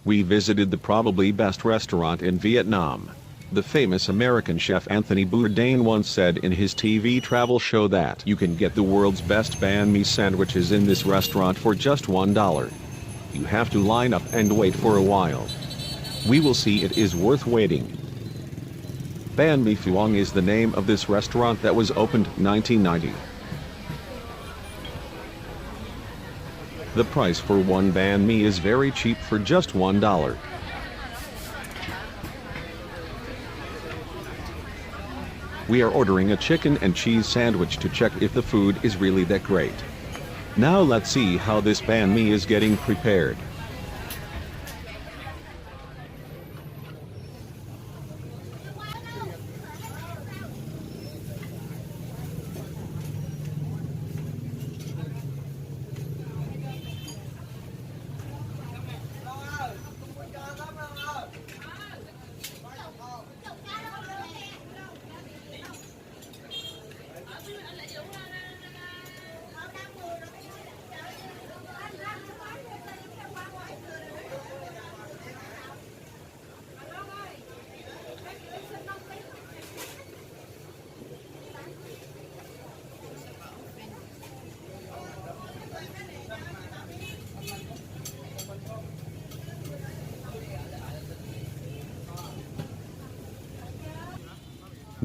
We visited the probably best restaurant in Vietnam. The famous American chef Anthony Bourdain once said in his TV travel show that you can get the world's best banh mi sandwiches in this restaurant for just $1. You have to line up and wait for a while. We will see it is worth waiting. Bahn Mi Phuong is the name of this restaurant that was opened 1990. The price for one banh mi is very cheap for just $1. We are ordering a chicken and cheese sandwich to check if the food is really that great. Now let's see how this banh mi is getting prepared.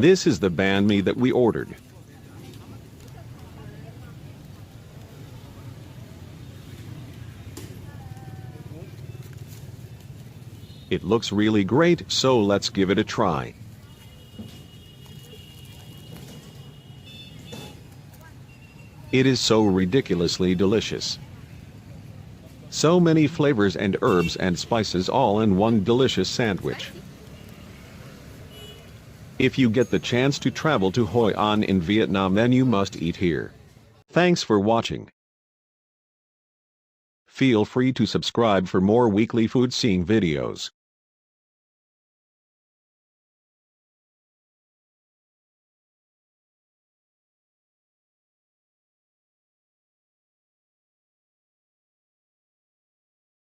This is the banh mi that we ordered. It looks really great, so let's give it a try. It is so ridiculously delicious. So many flavors and herbs and spices all in one delicious sandwich. If you get the chance to travel to Hoi An in Vietnam, then you must eat here. Thanks for watching. Feel free to subscribe for more weekly food seeing videos.